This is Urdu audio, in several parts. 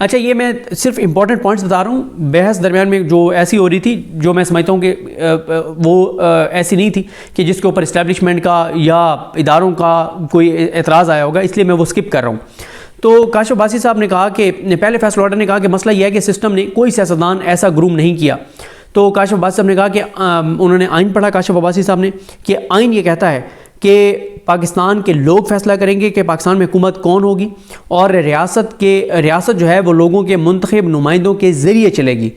اچھا یہ میں صرف امپورٹنٹ پوائنٹس بتا رہا ہوں. بحث درمیان میں جو ایسی ہو رہی تھی جو میں سمجھتا ہوں کہ وہ ایسی نہیں تھی کہ جس کے اوپر اسٹیبلشمنٹ کا یا اداروں کا کوئی اعتراض آیا ہوگا, اس لیے میں وہ سکپ کر رہا ہوں. تو کاشف عباسی صاحب نے کہا کہ پہلے فیصل آرڈر نے کہا کہ مسئلہ یہ ہے کہ سسٹم نے کوئی سیاستدان ایسا گروم نہیں کیا. تو کاشف عباسی صاحب نے کہا کہ انہوں نے آئین پڑھا, کاشف عباسی صاحب نے, کہ آئین یہ کہتا ہے کہ پاکستان کے لوگ فیصلہ کریں گے کہ پاکستان میں حکومت کون ہوگی, اور ریاست جو ہے وہ لوگوں کے منتخب نمائندوں کے ذریعے چلے گی.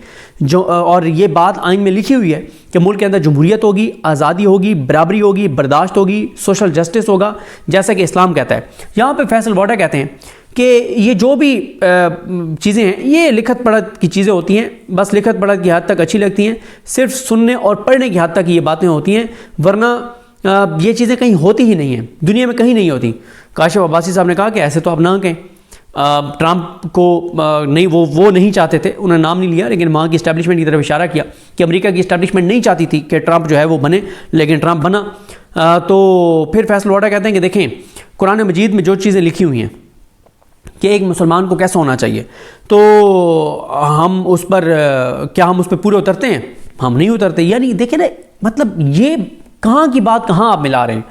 اور یہ بات آئین میں لکھی ہوئی ہے کہ ملک کے اندر جمہوریت ہوگی, آزادی ہوگی, برابری ہوگی, برداشت ہوگی, سوشل جسٹس ہوگا, جیسا کہ اسلام کہتا ہے. یہاں پہ فیصل واڈا کہتے ہیں کہ یہ جو بھی چیزیں ہیں یہ لکھت پڑھت کی چیزیں ہوتی ہیں, بس لکھت پڑھت کی حد تک اچھی لگتی ہیں, صرف سننے اور پڑھنے کی حد تک یہ باتیں ہوتی ہیں, ورنہ یہ چیزیں کہیں ہوتی ہی نہیں ہیں, دنیا میں کہیں نہیں ہوتی. کاشف عباسی صاحب نے کہا کہ ایسے تو آپ نہ کہیں. ٹرمپ کو نہیں, وہ نہیں چاہتے تھے, انہوں نے نام نہیں لیا, لیکن وہاں کی اسٹیبلشمنٹ کی طرف اشارہ کیا کہ امریکہ کی اسٹیبلشمنٹ نہیں چاہتی تھی کہ ٹرمپ جو ہے وہ بنے, لیکن ٹرمپ بنا. تو پھر فیصل واڈا کہتے ہیں کہ دیکھیں قرآن مجید میں جو چیزیں لکھی ہوئی ہیں کہ ایک مسلمان کو کیسا ہونا چاہیے, تو ہم اس پہ پورے اترتے ہیں؟ ہم نہیں اترتے. یعنی دیکھیں نا, مطلب یہ کہاں کی بات کہاں آپ ملا رہے ہیں.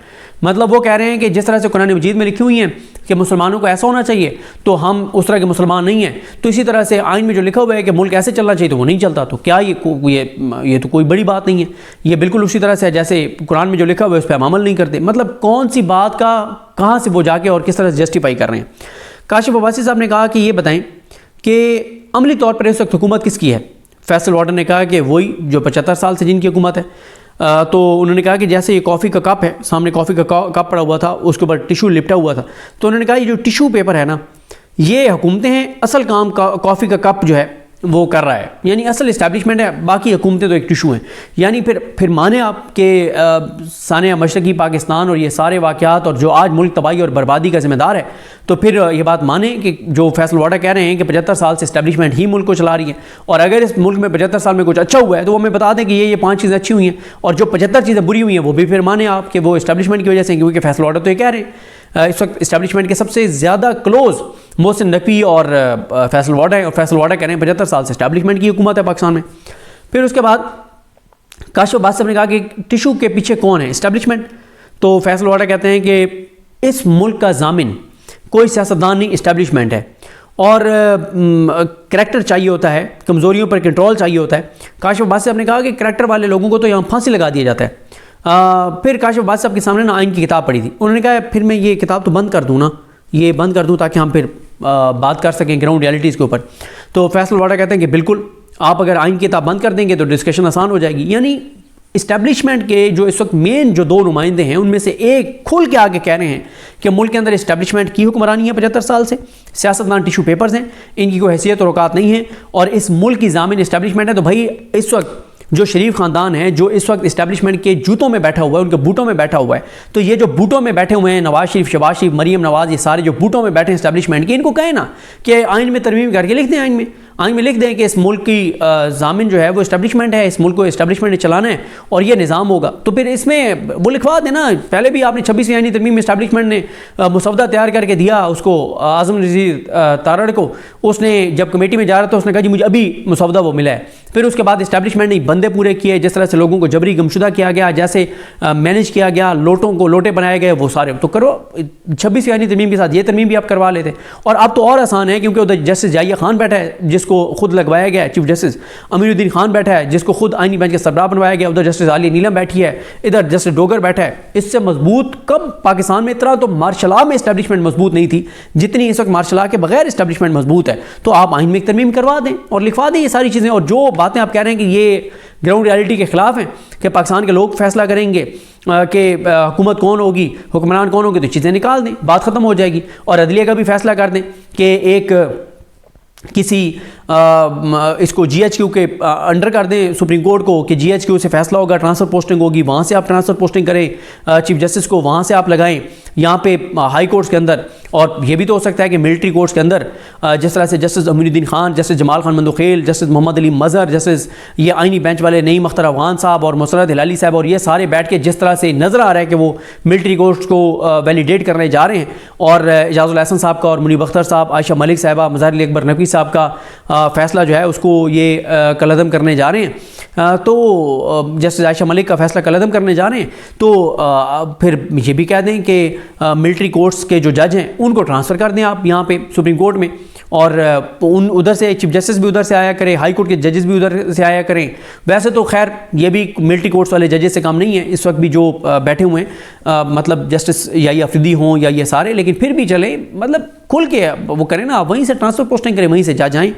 مطلب وہ کہہ رہے ہیں کہ جس طرح سے قرآن مجید میں لکھی ہوئی ہیں کہ مسلمانوں کو ایسا ہونا چاہیے تو ہم اس طرح کے مسلمان نہیں ہیں, تو اسی طرح سے آئین میں جو لکھا ہوا ہے کہ ملک ایسے چلنا چاہیے تو وہ نہیں چلتا. تو کیا یہ تو کوئی بڑی بات نہیں ہے, یہ بالکل اسی طرح سے جیسے قرآن میں جو لکھا ہوا ہے اس پہ ہم عمل نہیں کرتے. مطلب کون سی بات کا کہاں سے وہ جا کے اور کس طرح سے جسٹیفائی کر رہے ہیں. کاشف عباسی صاحب نے کہا کہ یہ بتائیں کہ عملی طور پر اس وقت حکومت کس کی ہے. فیصل واڈر نے کہا کہ وہی جو 75 سال سے جن کی حکومت ہے. تو انہوں نے کہا کہ جیسے یہ کافی کا کپ ہے, سامنے کافی کا کپ پڑا ہوا تھا, اس کے اوپر ٹیشو لپٹا ہوا تھا, تو انہوں نے کہا یہ جو ٹیشو پیپر ہے نا, یہ حکومتیں ہیں, اصل کام کافی کا کپ جو ہے وہ کر رہا ہے. یعنی اصل اسٹیبلشمنٹ ہے, باقی حکومتیں تو ایک ٹیشو ہیں. یعنی پھر مانیں آپ کہ سانحہ مشرقی پاکستان اور یہ سارے واقعات اور جو آج ملک تباہی اور بربادی کا ذمہ دار ہے, تو پھر یہ بات مانیں کہ جو فیصل واڈا کہہ رہے ہیں کہ 75 سال سے اسٹیبلشمنٹ ہی ملک کو چلا رہی ہے, اور اگر اس ملک میں 75 سال میں کچھ اچھا ہوا ہے تو وہ ہمیں بتا دیں کہ یہ 5 چیزیں اچھی ہوئی ہیں, اور جو 75 چیزیں بری ہوئی ہیں وہ بھی پھر مانیں آپ کہ وہ اسٹیبلشمنٹ کی وجہ سے, کیونکہ فیصل واڈا تو یہ کہہ رہے ہیں. اس وقت اسٹیبلشمنٹ کے سب سے زیادہ کلوز محسن نقوی اور فیصل واڈا ہے, اور فیصل واڈا کہہ رہے ہیں 75 سال سے اسٹیبلشمنٹ کی حکومت ہے پاکستان میں. پھر اس کے بعد کاشف عباسی صاحب نے کہا کہ ٹیشو کے پیچھے کون ہے, اسٹیبلشمنٹ. تو فیصل واڈا کہتے ہیں کہ اس ملک کا ضامن کوئی سیاستدان نہیں, اسٹیبلشمنٹ ہے, اور کریکٹر چاہیے ہوتا ہے, کمزوریوں پر کنٹرول چاہیے ہوتا ہے. کاشف عباسی صاحب نے کہا کہ کریکٹر والے لوگوں کو تو یہاں پھانسی لگا دیا جاتا ہے. پھر کاشف عباسی صاحب کے سامنے نا آئین کی کتاب پڑھی تھی, انہوں نے کہا پھر میں یہ کتاب تو بند کر دوں نا, یہ بند کر دوں تاکہ ہم پھر بات کر سکیں گراؤنڈ ریالٹیز کے اوپر. تو فیصل واڈا کہتے ہیں کہ بالکل, آپ اگر آئین کی کتاب بند کر دیں گے تو ڈسکشن آسان ہو جائے گی. یعنی اسٹیبلشمنٹ کے جو اس وقت مین جو 2 نمائندے ہیں ان میں سے ایک کھل کے آگے کہہ رہے ہیں کہ ملک کے اندر اسٹیبلشمنٹ کی حکمرانی ہے 75 سال سے, سیاستدان ٹیشو پیپرز ہیں, ان کی کوئی حیثیت اور اوقات نہیں ہے, اور اس ملک کی ضامن اسٹیبلشمنٹ ہے. تو بھائی اس وقت جو شریف خاندان ہے جو اس وقت اسٹیبلشمنٹ کے جوتوں میں بیٹھا ہوا ہے, ان کے بوٹوں میں بیٹھا ہوا ہے, تو یہ جو بوٹوں میں بیٹھے ہوئے ہیں نواز شریف, شہباز شریف, مریم نواز, یہ سارے جو بوٹوں میں بیٹھے ہیں اسٹیبلشمنٹ کے, ان کو کہیں نا کہ آئین میں ترمیم کر کے لکھ دیں, آئین میں لکھ دیں کہ اس ملک کی ضامن جو ہے وہ اسٹیبلشمنٹ ہے, اس ملک کو اسٹیبلشمنٹ نے چلانا ہے اور یہ نظام ہوگا. تو پھر اس میں وہ لکھوا دیں نا. پہلے بھی آپ نے 26ویں آئینی ترمیم میں اسٹیبلشمنٹ نے مسودہ تیار کر کے دیا اس کو اعظم نذیر تارڑ کو, اس نے جب کمیٹی میں جا رہا تھا اس نے کہا جی مجھے ابھی مسودہ وہ ملا ہے. پھر اس کے بعد اسٹیبلشمنٹ نے بندے پورے کیے, جس طرح سے لوگوں کو جبری گمشدہ کیا گیا, جیسے مینیج کیا گیا, لوٹے بنائے گئے, وہ سارے تو کرو 26ویں آئینی ترمیم کے ساتھ یہ ترمیم بھی آپ کروا لیتے. اور اب تو اور آسان ہے کیونکہ ادھر جسٹس جائیہ خان بیٹھا ہے جس کو خود لگوایا گیا ہے, چیف جسٹس امیر الدین خان بیٹھا ہے جس کو خود آئینی بینچ کا سربراہ بنوایا گیا, ادھر جسٹس عالیہ نیلم بیٹھی ہے, ادھر جسٹس ڈوگر بیٹھا ہے. اس سے مضبوط کب پاکستان میں اتنا تو مارشل لا میں اسٹیبلشمنٹ مضبوط نہیں تھی جتنی اس وقت مارشل لا کے بغیر اسٹیبلشمنٹ مضبوط ہے. تو آپ آئین میں ایک ترمیم کروا دیں اور لکھوا دیں یہ ساری چیزیں. اور جو باتیں آپ کہہ رہے ہیں کہ یہ گراؤنڈ ریالٹی کے خلاف ہیں کہ پاکستان کے لوگ فیصلہ کریں گے کہ حکومت کون ہوگی, حکمران کون ہوگی, تو چیزیں نکال دیں, بات ختم ہو جائے گی. اور عدلیہ کا بھی فیصلہ کر دیں کہ ایک کسی اس کو GHQ کے انڈر کر دیں سپریم کورٹ کو کہ GHQ سے فیصلہ ہوگا, ٹرانسفر پوسٹنگ ہوگی, وہاں سے آپ ٹرانسفر پوسٹنگ کریں چیف جسٹس کو, وہاں سے آپ لگائیں یہاں پہ ہائی کورٹس کے اندر. اور یہ بھی تو ہو سکتا ہے کہ ملٹری کورٹس کے اندر جس طرح سے جسٹس امین الدین خان, جسٹس جمال خان مندوخیل, جسٹس محمد علی مظہر, جسٹس یہ آئینی بینچ والے نعیم اختر افغان صاحب اور مسرت ہلالی صاحب, اور یہ سارے بیٹھ کے جس طرح سے نظر آ رہا ہے کہ وہ ملٹری کورٹس کو ویلیڈیٹ کرنے جا رہے ہیں, اور اعجاز الحسن صاحب کا اور منیب اختر صاحب, عائشہ ملک صاحبہ, مظہر علی اکبر نقوی صاحب کا فیصلہ جو ہے اس کو یہ کالعدم کرنے جا رہے ہیں, تو جسٹس عائشہ ملک کا فیصلہ کالعدم کرنے جا رہے ہیں, تو پھر یہ بھی کہہ دیں کہ ملٹری کورٹس کے جو جج ہیں ان کو ٹرانسفر کر دیں آپ یہاں پہ سپریم کورٹ میں, اور ان ادھر سے چیف جسٹس بھی ادھر سے آیا کریں, ہائی کورٹ کے ججز بھی ادھر سے آیا کریں. ویسے تو خیر یہ بھی ملٹری کورٹس والے ججز سے کام نہیں ہے اس وقت بھی جو بیٹھے ہوئے ہیں, مطلب جسٹس یا یہ افریدی ہوں یا یہ سارے, لیکن پھر بھی چلیں مطلب کھل کے وہ کریں نا, وہیں سے ٹرانسفر پوسٹنگ کریں, وہیں سے جج آئیں.